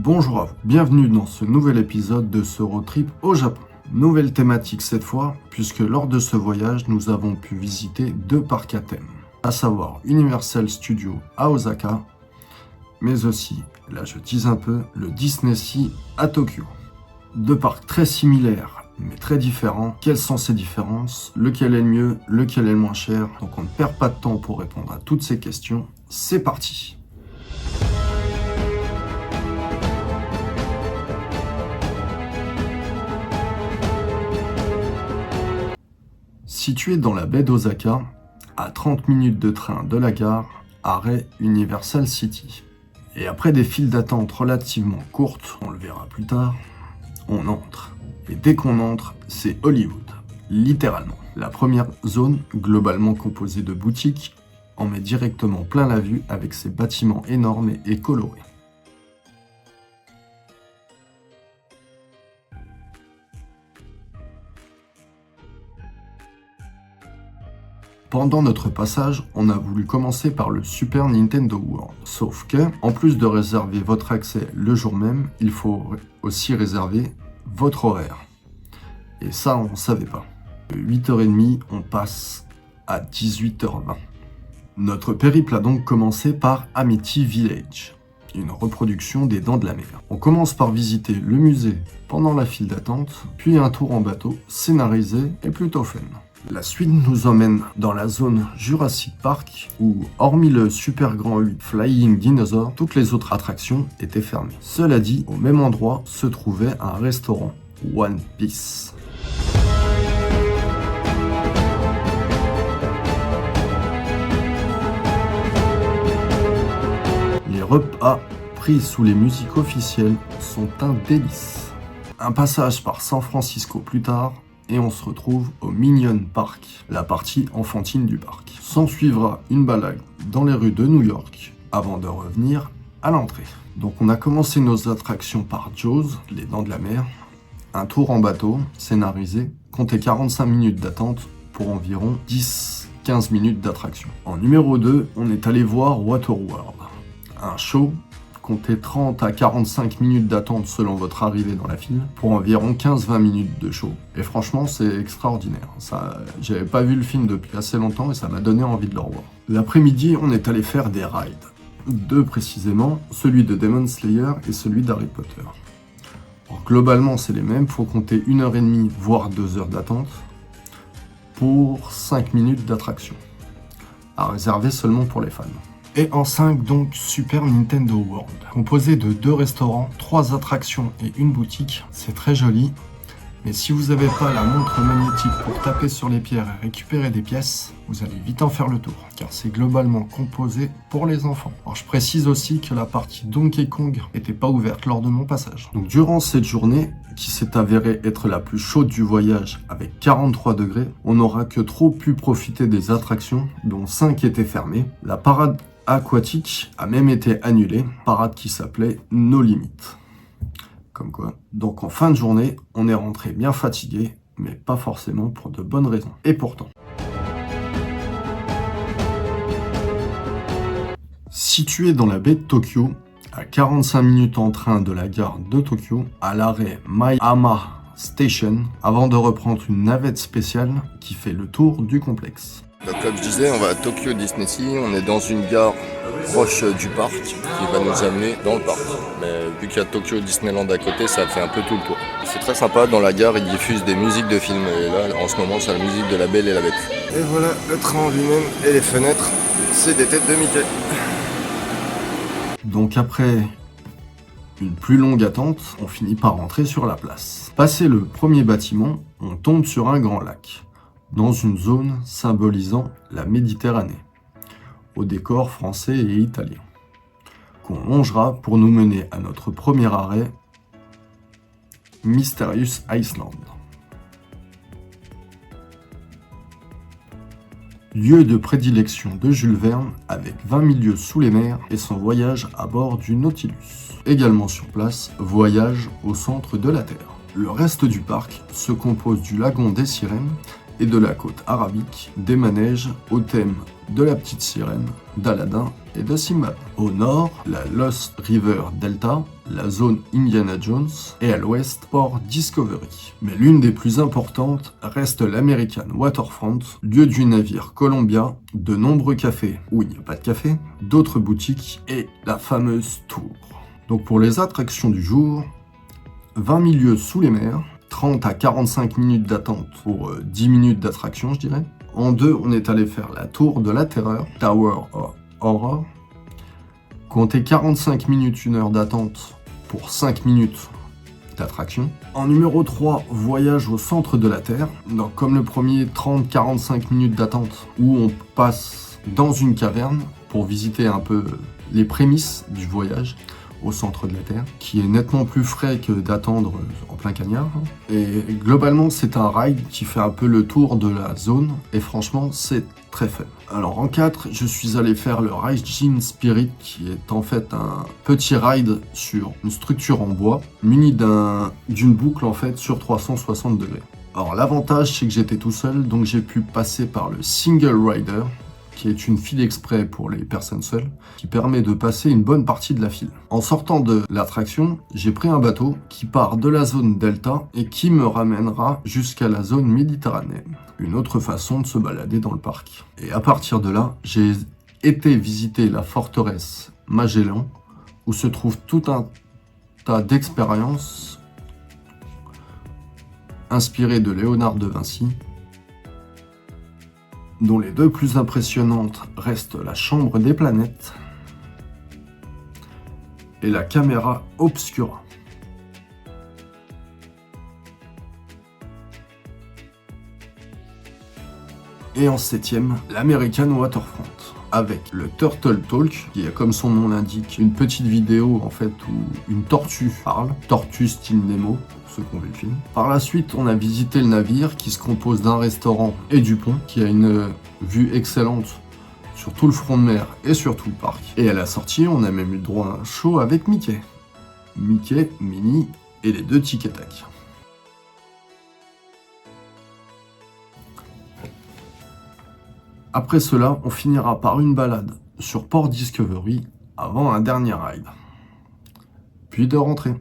Bonjour à vous, bienvenue dans ce nouvel épisode de ce road trip au Japon. Nouvelle thématique cette fois, puisque lors de ce voyage, nous avons pu visiter deux parcs à thème, à savoir Universal Studios à Osaka, mais aussi, là je tease un peu, le Disney Sea à Tokyo. Deux parcs très similaires, mais très différents. Quelles sont ces différences? Lequel est le mieux? Lequel est le moins cher? Donc on ne perd pas de temps pour répondre à toutes ces questions. C'est parti! Situé dans la baie d'Osaka, à 30 minutes de train de la gare, arrêt Universal City. Et après des files d'attente relativement courtes, on le verra plus tard, on entre. Et dès qu'on entre, c'est Hollywood, littéralement. La première zone, globalement composée de boutiques, en met directement plein la vue avec ses bâtiments énormes et colorés. Pendant notre passage, on a voulu commencer par le Super Nintendo World. Sauf que, en plus de réserver votre accès le jour même, il faut aussi réserver votre horaire. Et ça, on ne savait pas. De 8h30, on passe à 18h20. Notre périple a donc commencé par Amity Village, une reproduction des Dents de la Mer. On commence par visiter le musée pendant la file d'attente, puis un tour en bateau scénarisé et plutôt fun. La suite nous emmène dans la zone Jurassic Park où, hormis le super grand 8 Flying Dinosaur, toutes les autres attractions étaient fermées. Cela dit, au même endroit se trouvait un restaurant One Piece. Les repas pris sous les musiques officielles sont un délice. Un passage par San Francisco plus tard, et on se retrouve au Minion Park, la partie enfantine du parc. S'en suivra une balade dans les rues de New York, avant de revenir à l'entrée. Donc on a commencé nos attractions par Jaws, les Dents de la Mer, un tour en bateau, scénarisé, comptez 45 minutes d'attente pour environ 10-15 minutes d'attraction. En numéro 2, on est allé voir Waterworld, un show, comptez 30 à 45 minutes d'attente selon votre arrivée dans la file, pour environ 15-20 minutes de show. Et franchement, c'est extraordinaire. J'avais pas vu le film depuis assez longtemps et ça m'a donné envie de le revoir. L'après-midi, on est allé faire des rides. Deux précisément, celui de Demon Slayer et celui d'Harry Potter. Alors, globalement, c'est les mêmes, faut compter 1h30 voire 2 heures d'attente pour 5 minutes d'attraction. À réserver seulement pour les fans. Et en 5 donc Super Nintendo World, composé de 2 restaurants, 3 attractions et une boutique. C'est très joli, mais si vous n'avez pas la montre magnétique pour taper sur les pierres et récupérer des pièces, vous allez vite en faire le tour, car c'est globalement composé pour les enfants. Alors je précise aussi que la partie Donkey Kong n'était pas ouverte lors de mon passage. Donc durant cette journée, qui s'est avérée être la plus chaude du voyage avec 43 degrés, on n'aura que trop pu profiter des attractions, dont 5 étaient fermées. La parade aquatique a même été annulée, parade qui s'appelait No Limit. Comme quoi. Donc en fin de journée, on est rentré bien fatigué, mais pas forcément pour de bonnes raisons. Et pourtant. Situé dans la baie de Tokyo, à 45 minutes en train de la gare de Tokyo, à l'arrêt Maihama Station, avant de reprendre une navette spéciale qui fait le tour du complexe. Donc, comme je disais, on va à Tokyo Disney Sea, on est dans une gare proche du parc qui va nous amener dans le parc. Mais vu qu'il y a Tokyo Disneyland à côté, ça fait un peu tout le tour. C'est très sympa, dans la gare ils diffusent des musiques de films et là en ce moment c'est la musique de La Belle et la Bête. Et voilà le train en lui-même et les fenêtres, c'est des têtes de Mickey. Donc après une plus longue attente, on finit par rentrer sur la place. Passé le premier bâtiment, on tombe sur un grand lac, dans une zone symbolisant la Méditerranée, au décor français et italien, qu'on longera pour nous mener à notre premier arrêt, Mysterious Island. Lieu de prédilection de Jules Verne avec 20 000 lieues sous les mers et son voyage à bord du Nautilus. Également sur place, voyage au centre de la Terre. Le reste du parc se compose du lagon des Sirènes et de la côte arabique, des manèges au thème de la petite sirène, d'Aladin et de Simbad. Au nord, la Lost River Delta, la zone Indiana Jones, et à l'ouest, Port Discovery. Mais l'une des plus importantes reste l'American Waterfront, lieu du navire Columbia, de nombreux cafés où il n'y a pas de café, d'autres boutiques et la fameuse tour. Donc pour les attractions du jour, 20 000 lieues sous les mers, 30 à 45 minutes d'attente pour 10 minutes d'attraction, je dirais. En deux, on est allé faire la tour de la terreur, Tower of Horror. Comptez 45 minutes, 1 heure d'attente pour 5 minutes d'attraction. En numéro 3, voyage au centre de la Terre. Donc comme le premier, 30-45 minutes d'attente où on passe dans une caverne pour visiter un peu les prémices du voyage au centre de la Terre, qui est nettement plus frais que d'attendre en plein cagnard. Et globalement, c'est un ride qui fait un peu le tour de la zone, et franchement, c'est très fun. Alors en 4, je suis allé faire le Rising Spirit, qui est en fait un petit ride sur une structure en bois, muni d'une boucle en fait sur 360 degrés. Alors l'avantage, c'est que j'étais tout seul, donc j'ai pu passer par le Single Rider, qui est une file exprès pour les personnes seules, qui permet de passer une bonne partie de la file. En sortant de l'attraction, j'ai pris un bateau qui part de la zone Delta et qui me ramènera jusqu'à la zone méditerranéenne. Une autre façon de se balader dans le parc. Et à partir de là, j'ai été visiter la forteresse Magellan, où se trouve tout un tas d'expériences inspirées de Léonard de Vinci, dont les deux plus impressionnantes restent la chambre des planètes et la caméra obscura. Et en 7ème, l'American Waterfront, avec le Turtle Talk, qui est comme son nom l'indique, une petite vidéo en fait où une tortue parle, tortue style Nemo, pour ceux qui ont vu le film. Par la suite, on a visité le navire qui se compose d'un restaurant et du pont, qui a une vue excellente sur tout le front de mer et sur tout le parc. Et à la sortie, on a même eu le droit à un show avec Mickey. Mickey, Minnie et les deux Tic et Tac. Après cela, on finira par une balade sur Port Discovery avant un dernier ride. Puis de rentrer.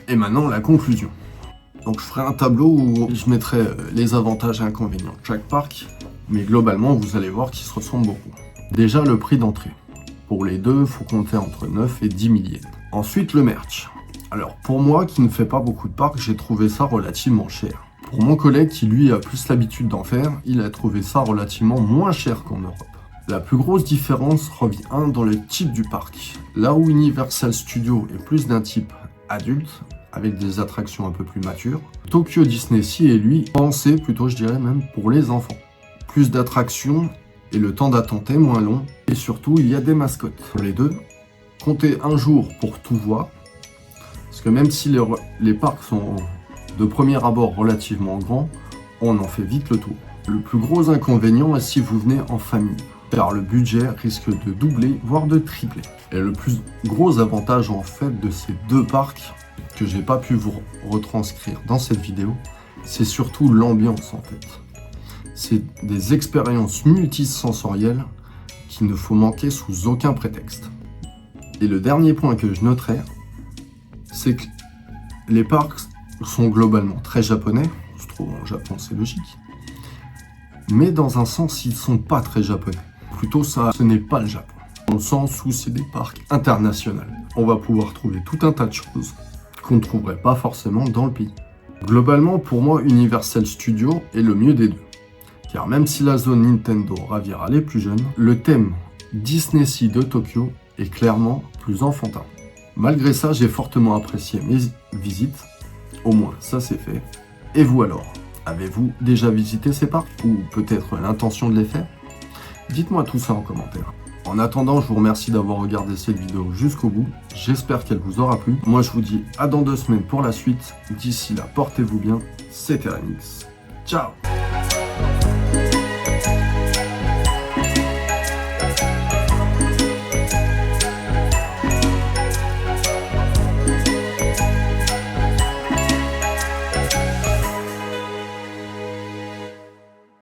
Et maintenant, la conclusion. Donc je ferai un tableau où je mettrai les avantages et inconvénients de chaque parc, mais globalement, vous allez voir qu'ils se ressemblent beaucoup. Déjà, le prix d'entrée. Pour les deux, il faut compter entre 9 et 10 000 yens. Ensuite, le merch. Alors pour moi qui ne fais pas beaucoup de parcs, j'ai trouvé ça relativement cher. Pour mon collègue qui lui a plus l'habitude d'en faire, il a trouvé ça relativement moins cher qu'en Europe. La plus grosse différence revient dans le type du parc. Là où Universal Studios est plus d'un type adulte, avec des attractions un peu plus matures, Tokyo Disney Sea est lui pensé plutôt, je dirais même, pour les enfants. Plus d'attractions et le temps d'attente est moins long, et surtout il y a des mascottes. Pour les deux, comptez un jour pour tout voir. Parce que même si les parcs sont de premier abord relativement grands, on en fait vite le tour. Le plus gros inconvénient est si vous venez en famille, car le budget risque de doubler, voire de tripler. Et le plus gros avantage en fait de ces deux parcs, que j'ai pas pu vous retranscrire dans cette vidéo, c'est surtout l'ambiance en fait. C'est des expériences multisensorielles qu'il ne faut manquer sous aucun prétexte. Et le dernier point que je noterai, c'est que les parcs sont globalement très japonais, on se trouve en Japon, c'est logique, mais dans un sens, ils sont pas très japonais. Plutôt ça, ce n'est pas le Japon, dans le sens où c'est des parcs internationaux. On va pouvoir trouver tout un tas de choses qu'on ne trouverait pas forcément dans le pays. Globalement, pour moi, Universal Studios est le mieux des deux, car même si la zone Nintendo ravira les plus jeunes, le thème Disney Sea de Tokyo est clairement plus enfantin. Malgré ça, j'ai fortement apprécié mes visites, au moins ça c'est fait. Et vous alors, avez-vous déjà visité ces parcs ou peut-être l'intention de les faire? Dites-moi tout ça en commentaire. En attendant, je vous remercie d'avoir regardé cette vidéo jusqu'au bout, j'espère qu'elle vous aura plu. Moi je vous dis à dans 2 semaines pour la suite, d'ici là portez-vous bien, c'était Remix. Ciao!